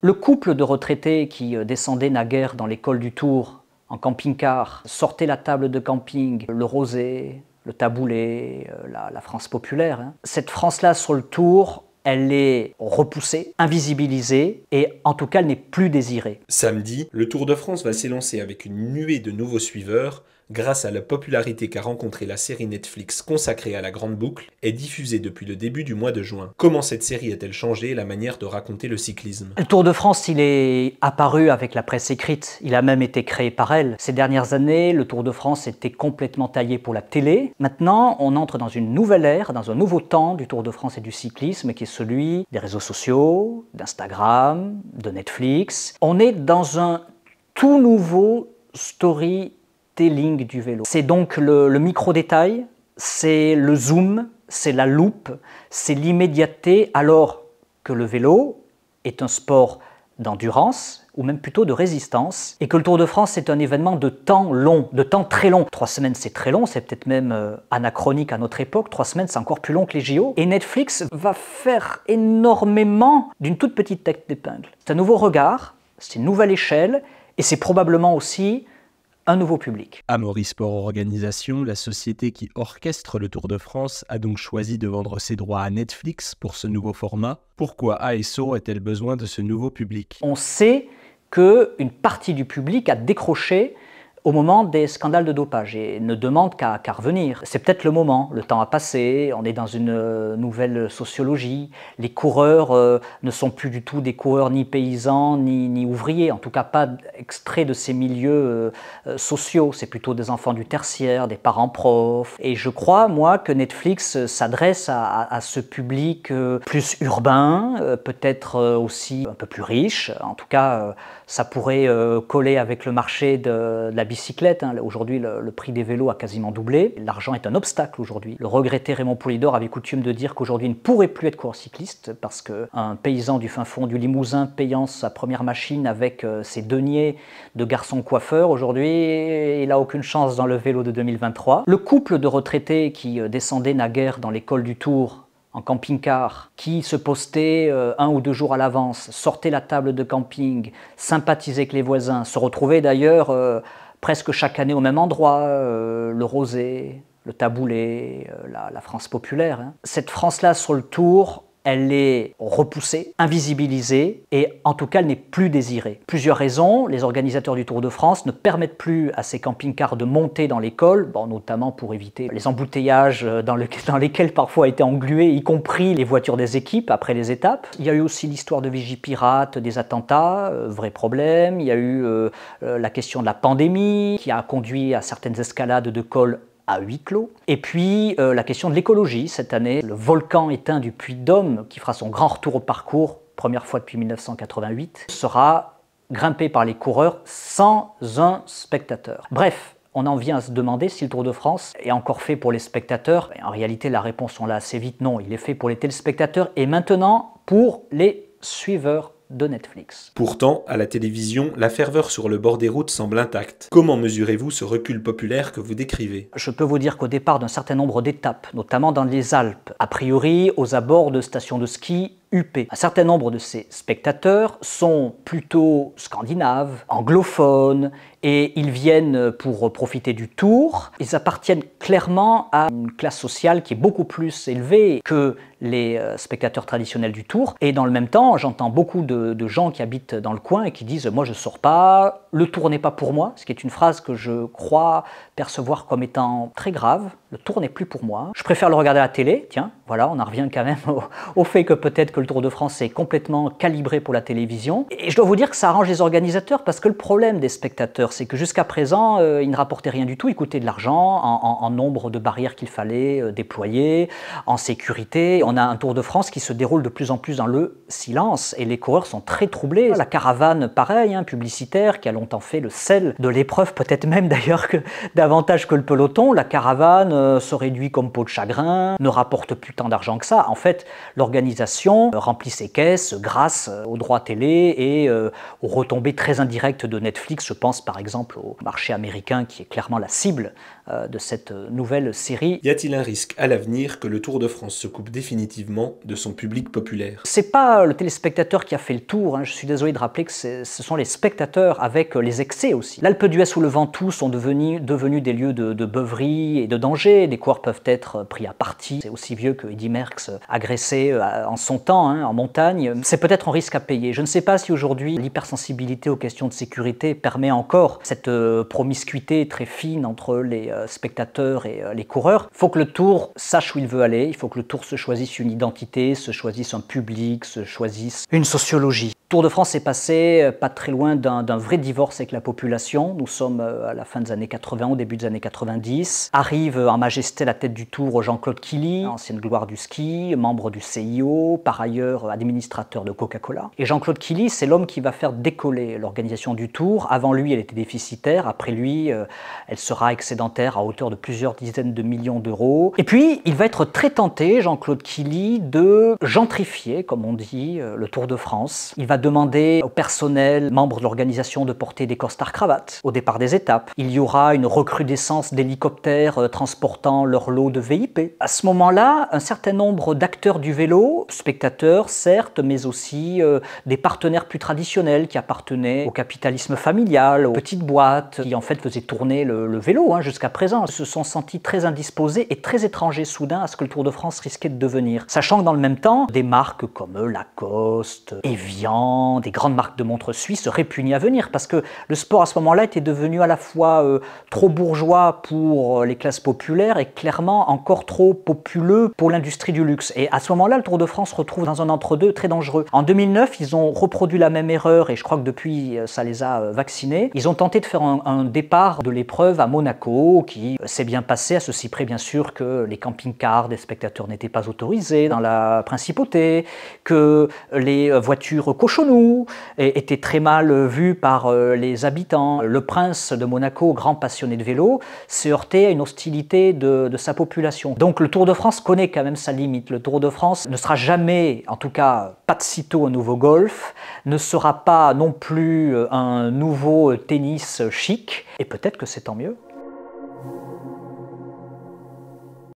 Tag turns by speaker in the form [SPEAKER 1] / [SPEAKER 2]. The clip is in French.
[SPEAKER 1] Le couple de retraités qui descendait naguère dans les cols du Tour en camping-car, sortait la table de camping, le rosé, le taboulé, la France populaire. Cette France-là sur le Tour, elle est repoussée, invisibilisée et en tout cas elle n'est plus désirée.
[SPEAKER 2] Samedi, le Tour de France va s'élancer avec une nuée de nouveaux suiveurs grâce à la popularité qu'a rencontrée la série Netflix consacrée à la Grande Boucle et diffusée depuis le début du mois de juin. Comment cette série a-t-elle changé la manière de raconter le cyclisme?
[SPEAKER 1] Le Tour de France, il est apparu avec la presse écrite, il a même été créé par elle. Ces dernières années, le Tour de France était complètement taillé pour la télé. Maintenant, on entre dans une nouvelle ère, dans un nouveau temps du Tour de France et du cyclisme qui est celui des réseaux sociaux, d'Instagram, de Netflix. On est dans un tout nouveau storytelling du vélo. C'est donc le micro-détail, c'est le zoom, c'est la loupe, c'est l'immédiateté, alors que le vélo est un sport d'endurance, ou même plutôt de résistance, et que le Tour de France est un événement de temps long, de temps très long. 3 semaines c'est très long, c'est peut-être même anachronique à notre époque, 3 semaines c'est encore plus long que les JO, et Netflix va faire énormément d'une toute petite tête d'épingle. C'est un nouveau regard, c'est une nouvelle échelle, et c'est probablement aussi un nouveau public.
[SPEAKER 3] Amaury Sport Organisation, la société qui orchestre le Tour de France, a donc choisi de vendre ses droits à Netflix pour ce nouveau format. Pourquoi ASO a-t-elle besoin de ce nouveau public?
[SPEAKER 1] On sait qu'une partie du public a décroché au moment des scandales de dopage et ne demande qu'à revenir. C'est peut-être le moment, le temps a passé, on est dans une nouvelle sociologie. Les coureurs ne sont plus du tout des coureurs ni paysans ni ouvriers, en tout cas pas extraits de ces milieux sociaux. C'est plutôt des enfants du tertiaire, des parents profs. Et je crois, moi, que Netflix s'adresse à ce public plus urbain, peut-être aussi un peu plus riche. En tout cas, ça pourrait coller avec le marché de la bicyclette. Aujourd'hui, le prix des vélos a quasiment doublé. L'argent est un obstacle aujourd'hui. Le regretté Raymond Poulidor avait coutume de dire qu'aujourd'hui, il ne pourrait plus être coureur cycliste parce qu'un paysan du fin fond du Limousin payant sa première machine avec ses deniers de garçon coiffeur, aujourd'hui, il n'a aucune chance dans le vélo de 2023. Le couple de retraités qui descendait naguère dans les cols du Tour en camping-car, qui se postait 1 ou 2 jours à l'avance, sortait la table de camping, sympathisait avec les voisins, se retrouvait d'ailleurs presque chaque année au même endroit, le rosé, le taboulé, la France populaire. Cette France-là sur le Tour, elle est repoussée, invisibilisée et en tout cas elle n'est plus désirée. Plusieurs raisons, les organisateurs du Tour de France ne permettent plus à ces camping-cars de monter dans les cols, notamment pour éviter les embouteillages dans lesquels parfois étaient englués, y compris les voitures des équipes après les étapes. Il y a eu aussi l'histoire de Vigipirate, des attentats, vrai problème. Il y a eu la question de la pandémie qui a conduit à certaines escalades de cols à huis clos. Et puis la question de l'écologie. Cette année, le volcan éteint du Puy-de-Dôme, qui fera son grand retour au parcours, première fois depuis 1988, sera grimpé par les coureurs sans un spectateur. Bref, on en vient à se demander si le Tour de France est encore fait pour les spectateurs. Et en réalité, la réponse, on l'a assez vite, non. Il est fait pour les téléspectateurs et maintenant pour les suiveurs de Netflix.
[SPEAKER 2] Pourtant, à la télévision, la ferveur sur le bord des routes semble intacte. Comment mesurez-vous ce recul populaire que vous décrivez?
[SPEAKER 1] Je peux vous dire qu'au départ d'un certain nombre d'étapes, notamment dans les Alpes, a priori aux abords de stations de ski UP, un certain nombre de ces spectateurs sont plutôt scandinaves, anglophones, et ils viennent pour profiter du Tour. Ils appartiennent clairement à une classe sociale qui est beaucoup plus élevée que les spectateurs traditionnels du Tour. Et dans le même temps, j'entends beaucoup de gens qui habitent dans le coin et qui disent « moi je ne sors pas, le Tour n'est pas pour moi », ce qui est une phrase que je crois percevoir comme étant très grave. Le Tour n'est plus pour moi. Je préfère le regarder à la télé. Tiens, voilà, on en revient quand même au fait que peut-être que le Tour de France est complètement calibré pour la télévision. Et je dois vous dire que ça arrange les organisateurs parce que le problème des spectateurs, c'est que jusqu'à présent, ils ne rapportaient rien du tout. Ils coûtaient de l'argent en nombre de barrières qu'il fallait déployer, en sécurité. On a un Tour de France qui se déroule de plus en plus dans le silence et les coureurs sont très troublés. La caravane, pareil, publicitaire, qui a longtemps fait le sel de l'épreuve, peut-être même d'ailleurs que davantage que le peloton. La caravane se réduit comme peau de chagrin, ne rapporte plus tant d'argent que ça. En fait, l'organisation télévision remplit ses caisses grâce aux droits télé et aux retombées très indirectes de Netflix. Je pense par exemple au marché américain qui est clairement la cible de cette nouvelle série.
[SPEAKER 2] Y a-t-il un risque à l'avenir que le Tour de France se coupe définitivement de son public populaire?
[SPEAKER 1] C'est pas le téléspectateur qui a fait le tour, hein. Je suis désolé de rappeler que ce sont les spectateurs avec les excès aussi. L'Alpe d'Huez ou le Ventoux sont devenus des lieux de beuverie et de danger. Des coureurs peuvent être pris à partie. C'est aussi vieux que Eddy Merckx agressé en son temps, hein, en montagne. C'est peut-être un risque à payer. Je ne sais pas si aujourd'hui l'hypersensibilité aux questions de sécurité permet encore cette promiscuité très fine entre les spectateurs et les coureurs. Il faut que le Tour sache où il veut aller, il faut que le Tour se choisisse une identité, se choisisse un public, se choisisse une sociologie. Tour de France est passé pas très loin d'un vrai divorce avec la population. Nous sommes à la fin des années 80, au début des années 90. Arrive en majesté à la tête du Tour Jean-Claude Killy, ancienne gloire du ski, membre du CIO, par ailleurs administrateur de Coca-Cola. Et Jean-Claude Killy, c'est l'homme qui va faire décoller l'organisation du Tour. Avant lui, elle était déficitaire. Après lui, elle sera excédentaire à hauteur de plusieurs dizaines de millions d'euros. Et puis, il va être très tenté, Jean-Claude Killy, de gentrifier, comme on dit, le Tour de France. Il va demander au personnel, membres de l'organisation, de porter des costards cravates au départ des étapes. Il y aura une recrudescence d'hélicoptères transportant leur lot de VIP. À ce moment-là, un certain nombre d'acteurs du vélo, spectateurs certes, mais aussi des partenaires plus traditionnels qui appartenaient au capitalisme familial, aux petites boîtes, qui en fait faisaient tourner le vélo jusqu'à présent, se sont sentis très indisposés et très étrangers soudain à ce que le Tour de France risquait de devenir. Sachant que dans le même temps, des marques comme Lacoste, Evian, des grandes marques de montres suisses répugnaient à venir parce que le sport à ce moment-là était devenu à la fois trop bourgeois pour les classes populaires et clairement encore trop populeux pour l'industrie du luxe. Et à ce moment-là, le Tour de France se retrouve dans un entre-deux très dangereux. En 2009, ils ont reproduit la même erreur et je crois que depuis, ça les a vaccinés. Ils ont tenté de faire un départ de l'épreuve à Monaco qui s'est bien passé, à ceci près bien sûr que les camping-cars des spectateurs n'étaient pas autorisés dans la principauté, que les voitures cochonou était très mal vu par les habitants. Le prince de Monaco, grand passionné de vélo, s'est heurté à une hostilité de sa population. Donc le Tour de France connaît quand même sa limite. Le Tour de France ne sera jamais, en tout cas pas de sitôt un nouveau golf, ne sera pas non plus un nouveau tennis chic, et peut-être que c'est tant mieux.